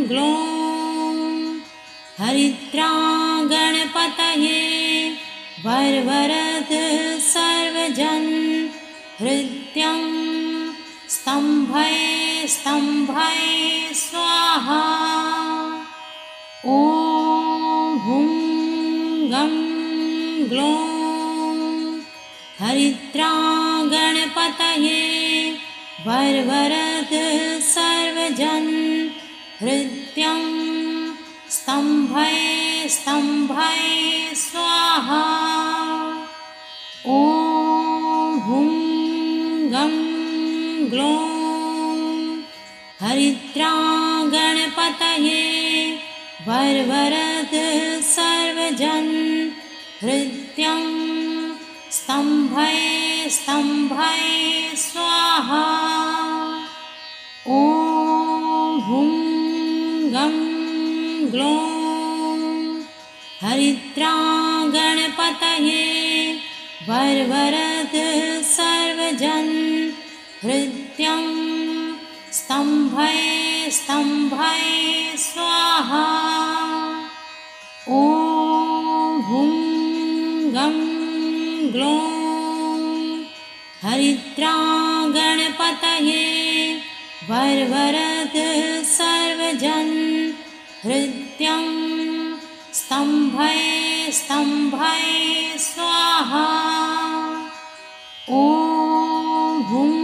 ग्लौं हरिद्रागणपतये वरवरद सर्वजन हृद्यं स्तम्भय स्तम्भय स्वाहा। ॐ हुं गं ग्लौं हरिद्रागणपतये वरवरद सर्वजन हृद्यं स्तम्भय स्तम्भय स्वाहा। ॐ हुं गं ग्लौं हरिद्रागणपतये वरवरद सर्वजन हृद्यं स्तम्भय स्तम्भय स्वाहा। ॐ हुं गं ग्लौं हरिद्रागणपतये वरवरद सर्वजन हृद्यं स्तम्भय स्तम्भय स्वाहा। ॐ हुं गं ग्लौं हरिद्रागणपतये वरवरद सर्वजन हृद्यं स्तम्भय स्तम्भय स्वाहा। ॐ हुं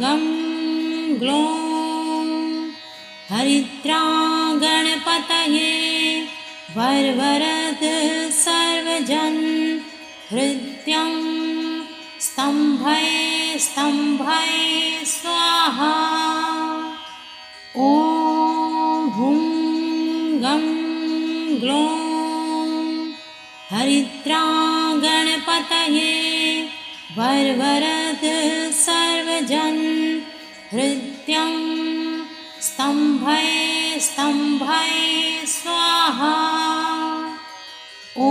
गं ग्लौं हरिद्रागणपतये वरवरद सर्वजन हृद्यं स्तम्भय स्तम्भय स्वाहा। ॐ हुं गं ग्लौं हरिद्रागणपतये वरवरद सर्वजन हृद्यं स्तम्भय स्तम्भय स्वाहा। ॐ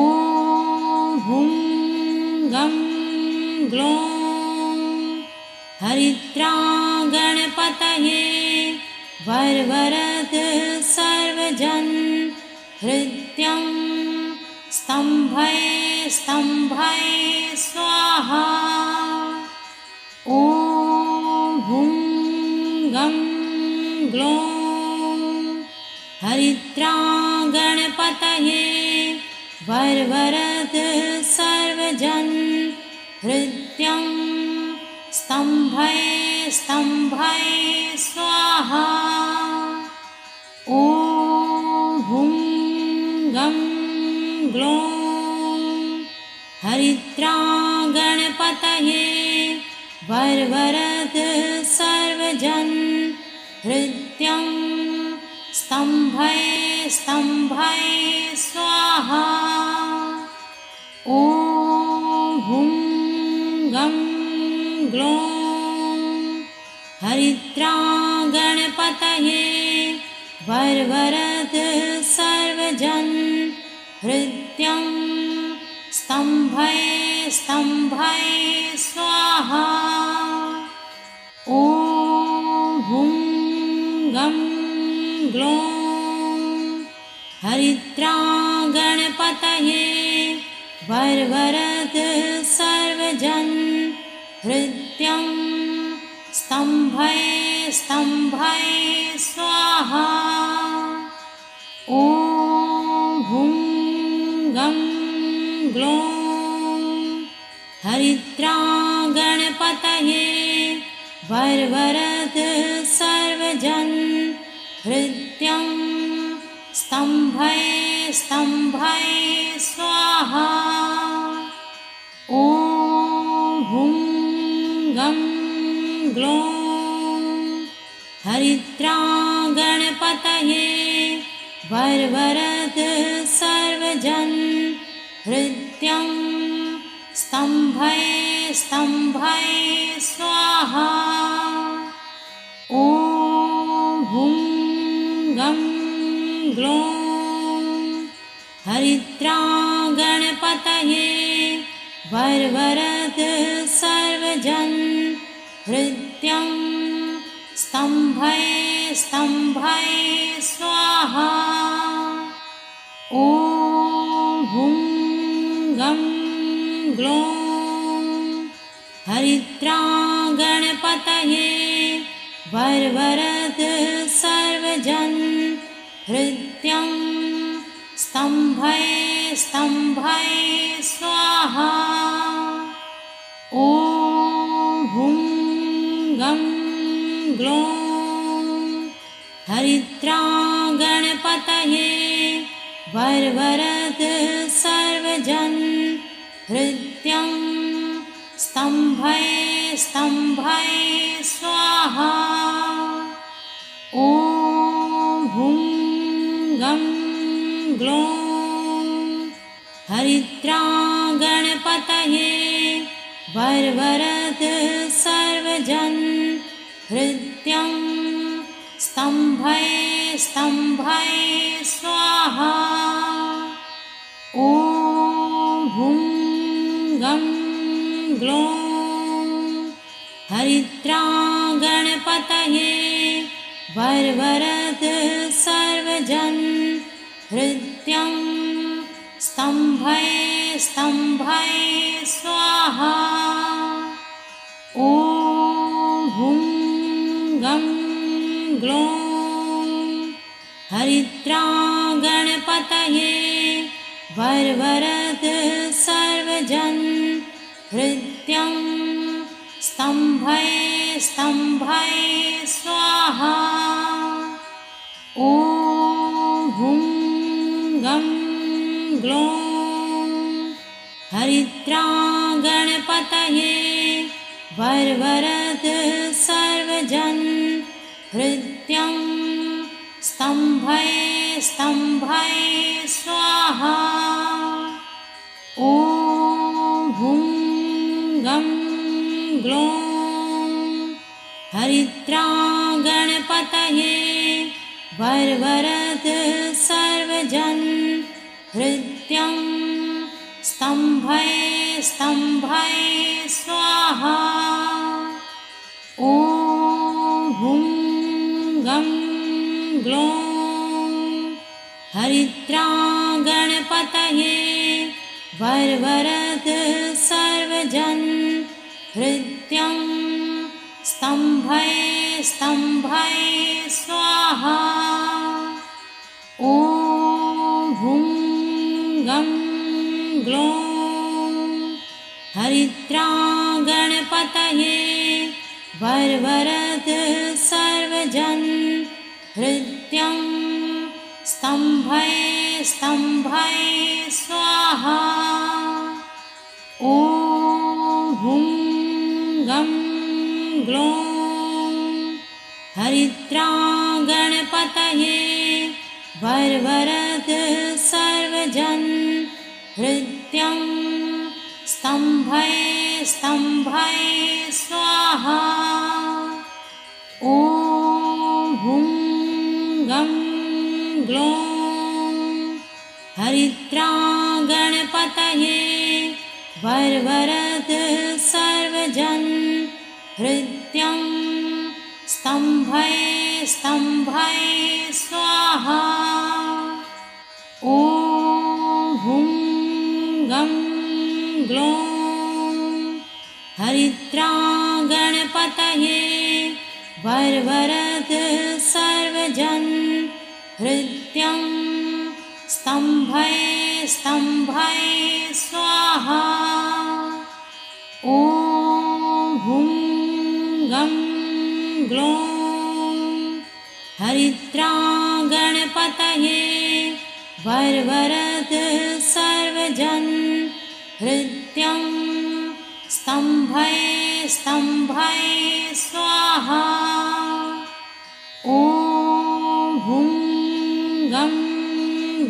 हुं गं ग्लौं हरिद्रागणपतये वरवरद सर्वजन हृद्यं स्तम्भय स्तम्भय स्वाहा। ॐ हुं गं ग्लौं हरिद्रागणपतये वरवरद सर्वजन हृद्यं स्तम्भय स्तम्भय स्वाहा। ॐ हुं गं ग्लौं हरिद्रागणपतये वरवरद सर्वजन हृद्यं स्तम्भय स्तम्भय स्वाहा। ॐ हुं गं ग्लौं हरिद्रागणपतये वरवरद सर्वजन हृद्यं स्तम्भय स्तम्भय स्वाहा। ॐ हुं गं ग्लौं हरिद्रागणपतये वरवरद सर्वजन हृद्यं स्तम्भय स्तम्भय स्वाहा। ॐ हुं गं ग्लौं हरिद्रागणपतये वरवरद सर्वजन हृद्यं स्तम्भय स्तम्भय स्वाहा। ॐ हुं गं ग्लौं हरिद्रागणपतये वरवरद सर्वजन हृद्यं स्तम्भय स्तम्भय स्वाहा। ॐ हुं गं ग्लौं हरिद्रागणपतये वरवरद सर्वजन हृद्यं स्तम्भय स्तम्भय स्वाहा। ग्लौं हरिद्रां गणपतये वरवरद सर्वजन हृद्यं स्तम्भै स्तम्भै स्वाहा ॐ हुं गं ग्लौं हरिद्रां गणपतये वरवरद सर्वजन हृद्यं स्तम्भै स्तम्भै स्वाहा ॐ हुं गं ग्लौं हरिद्रां गणपतये वरवरद सर्वजन हृद्यं स्तम्भै स्तम्भै स्वाहा ॐ हुं गं ग्लौं हरिद्रां गणपतये वरवरद सर्वजन हृद्यं स्तम्भै स्तम्भै स्वाहा ॐ हुं गं ग्लौं हरिद्रां गणपतये वरवरद सर्वजन हृद्यं स्तम्भै स्तम्भै स्वाहा ॐ हुं गं ग्लौं हरिद्रां गणपतये वरवरद सर्वजन हृद्यं स्तम्भै स्तम्भै स्वाहा ॐ हुं गं ग्लौं हरिद्रां गणपतये वरवरद सर्वजन हृद्यं स्तम्भै स्तम्भै स्वाहा ॐ हुं गं ग्लौं हरिद्रां गणपतये वरवरद सर्वजन हृद्यं स्तम्भै स्तम्भै स्वाहा ॐ हुं गं ग्लौं हरिद्रां गणपतये वरवरद सर्वजन हृद्यं स्तम्भै स्तम्भै स्वाहा ॐ हुं गं ग्लौं हरिद्रां गणपतये वरवरद सर्वजन हृद्यं स्तम्भै स्तम्भै स्वाहा ॐ हुं गं ग्लौं हरिद्रां गणपतये वरवरद सर्वजन हृद्यं स्तम्भै स्तम्भै स्वाहा ॐ हुं गं ग्लौं हरिद्रां गणपतये वरवरद सर्वजन हृद्यं स्तम्भै स्तम्भै स्वाहा ॐ हुं गं ग्लौं हरिद्रां गणपतये वरवरद सर्वजन हृद्यं स्तम्भै स्तम्भै स्वाहा ॐ हुं गं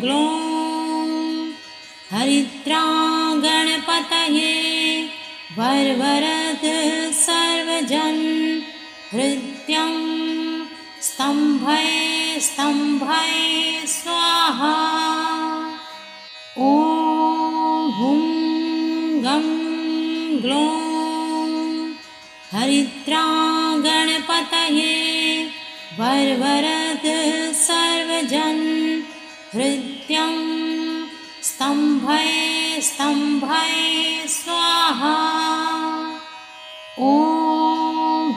ग्लौं हरिद्रां गणपतये वरवरद सर्वजन हृद्यं स्तम्भै स्तम्भै स्वाहा ॐ हुं गं ग्लौं हरिद्रां गणपतये वरवरद सर्वजन हृद्यं स्तम्भै स्तम्भये स्वाहा। ॐ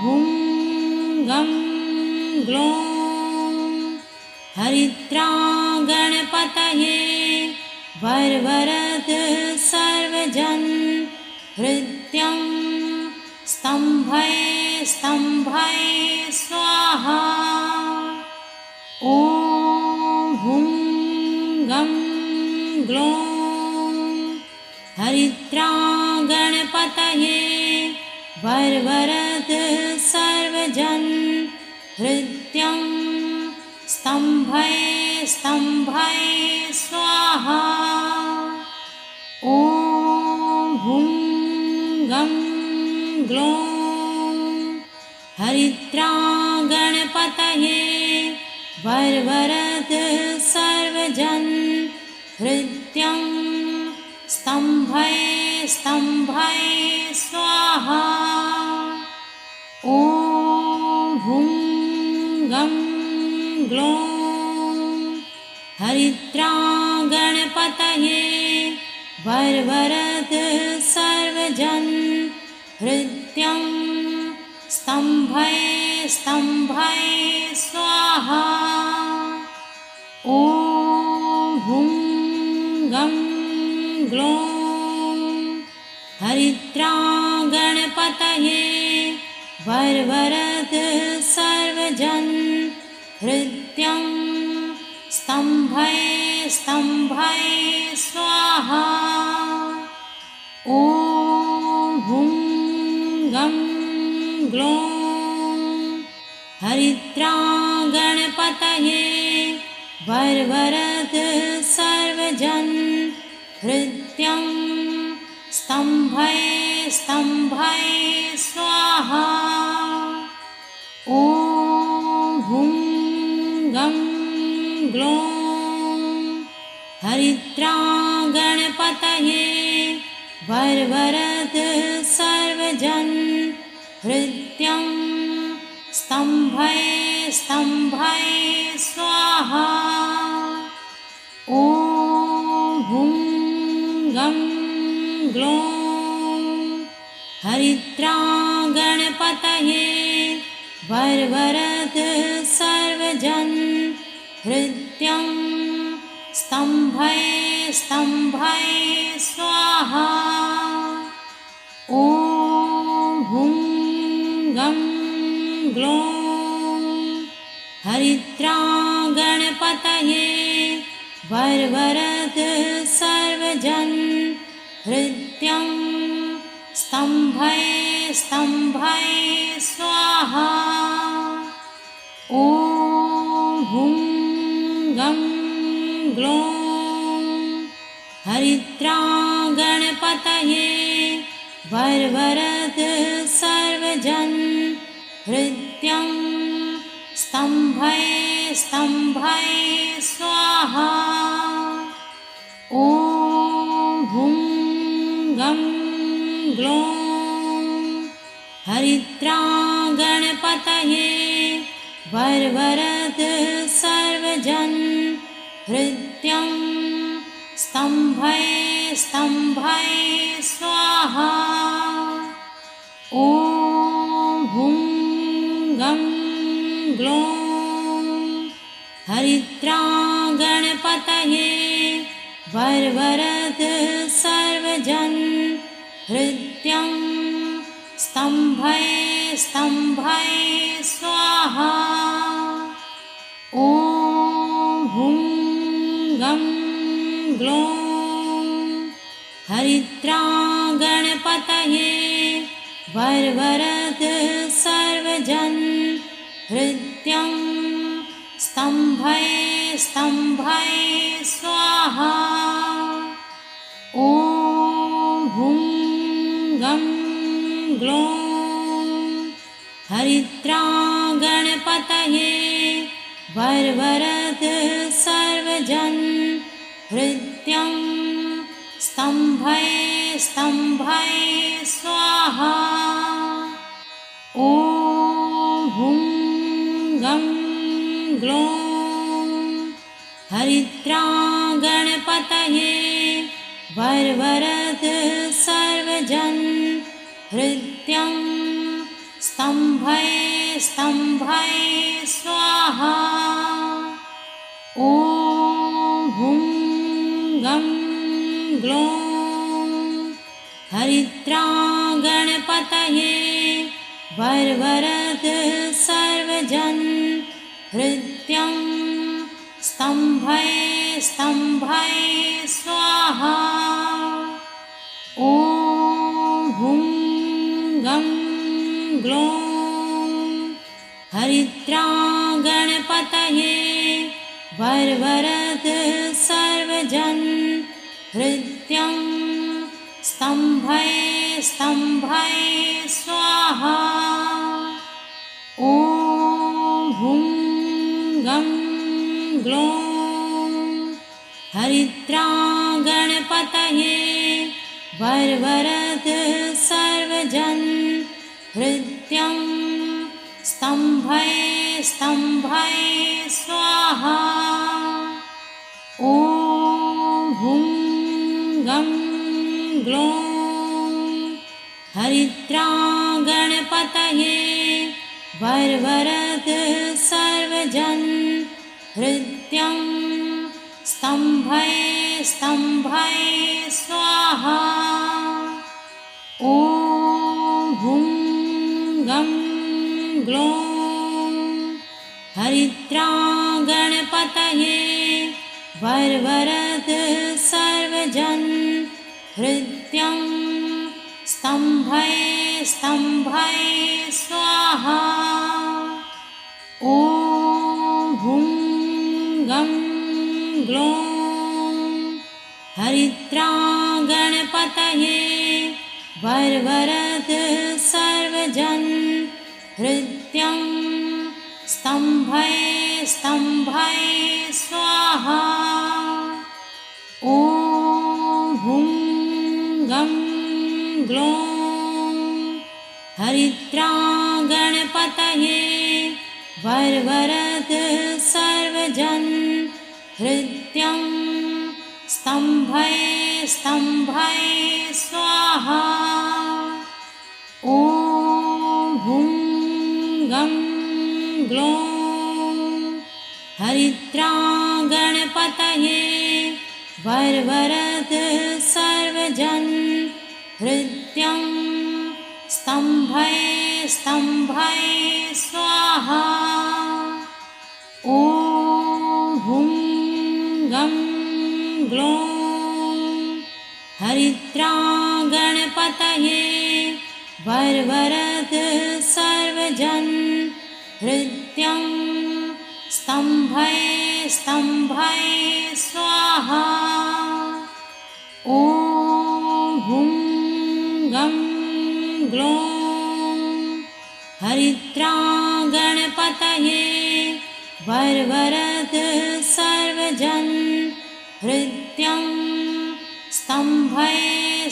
हुं गं ग्लौं हरिद्रागणपतये वरवरद सर्वजन हृद्यं स्तम्भये स्तम्भये स्वाहा। ॐ हुं गं ग्लौं हरिद्रागणपतये वरवरद सर्वजन हृद्यं स्तम्भये स्तम्भये स्वाहा। ॐ हुं गं ग्लौं हरिद्रागणपतये वरवरद सर्वजन हृद्यं स्तम्भये स्तम्भये स्वाहा। ॐ हुं गं ग्लौं हरिद्रागणपतये वरवरद सर्वजन हृद्यं स्तम्भये स्तम्भये स्वाहा। ॐ हुं गं ग्लौं हरिद्रागणपतये वरवरद सर्वजन हृद्यं स्तम्भये स्तम्भये स्वाहा। ॐ हुं गं ग्लौं हरिद्रागणपतये वरवरद सर्वजन हृद्यं स्तम्भये स्तम्भये स्वाहा। ॐ हुं गं ग्लौं हरिद्रागणपतये वरवरद सर्वजन हृद्यं स्तम्भये स्तम्भये स्वाहा। ॐ हुं गं ग्लौं हरिद्रागणपतये वरवरद सर्वजन हृद्यं स्तम्भये स्तम्भये स्वाहा। ॐ हुं गं ग्लौं हरिद्रागणपतये वरवरद सर्वजन हृद्यं स्तम्भये स्तम्भये स्वाहा। ॐ हुं गं ग्लौं हरिद्रागणपतये वरवरद सर्वजन हृद्यं स्तम्भये स्तम्भये स्वाहा। ॐ हुं गं ग्लौं हरिद्रागणपतये वरवरद सर्वजन हृद्यं स्तम्भये स्तम्भये स्वाहा। ॐ हुं गं ग्लौं हरिद्रागणपतये वरवरद सर्वजन हृद्यं स्तम्भये स्तम्भये स्वाहा। ॐ हुं गं ग्लौं हरिद्रागणपतये वरवरद सर्वजन हृद्यं स्तम्भये स्तम्भये स्वाहा। ॐ हुं गं ग्लौं हरिद्रागणपतये वरवरद सर्वजन हृद्यं स्तम्भये स्तम्भये स्वाहा। ॐ हुं गं ग्लौं हरिद्रागणपतये वरवरद सर्वजन हृद्यं स्तम्भै स्तम्भै स्वाहा ॐ हुं गं ग्लौं हरिद्रा गणपतये वरवरद सर्वजन हृद्यं स्तम्भै स्तम्भै स्वाहा ॐ हुं गं ग्लौं हरिद्रा गणपतये वरवरद सर्वजन हृद्यं स्तम्भै स्तम्भै स्वाहा ॐ हुं गं ग्लौं हरिद्रा गणपतये वरवरद सर्वजन हृद्यं स्तम्भै स्तम्भै स्वाहा ॐ हुं गं ग्लौं हरिद्रा गणपतये वरवरद सर्वजन हृद्यं स्तम्भै स्तम्भै स्वाहा ॐ हुं गं ग्लौं हरिद्रा गणपतये वरवरद सर्वजन हृद्यं स्तम्भै स्तम्भै स्वाहा ॐ हुं गं ग्लौं हरिद्रा गणपतये वरवरद सर्वजन हृद्यं स्तम्भै स्तम्भै स्वाहा ॐ हुं गं ग्लौं हरिद्रा गणपतये वरवरद सर्वजन हृद्यं स्तम्भै स्तम्भै स्वाहा ॐ हुं गं ग्लौं हरिद्रा गणपतये वरवरद सर्वजन हृद्यं स्तम्भै स्तम्भै स्वाहा ॐ हुं गं ग्लौं हरिद्रा गणपतये वरवरद सर्वजन हृद्यं स्तम्भै स्तम्भै स्वाहा ॐ हुं गं ग्लौं हरिद्रा गणपतये वरवरद सर्वजन हृद्यं स्तम्भै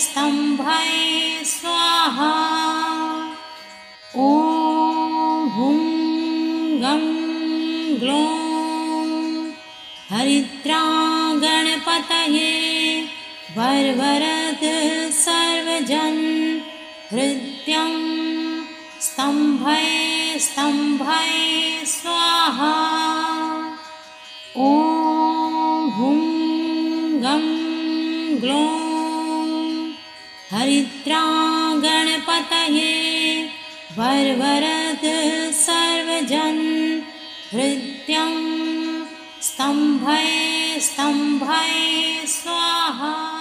स्तम्भै स्वाहा ॐ हुं गं ग्लौं हरिद्रा गणपतये वरवरद सर्वजन हृद्यं स्तम्भै स्तम्भै स्वाहा ॐ हुं गं ग्लौं हरिद्रा गणपतये वरवरद सर्वजन हृद्यं स्तम्भै स्तम्भै स्वाहा।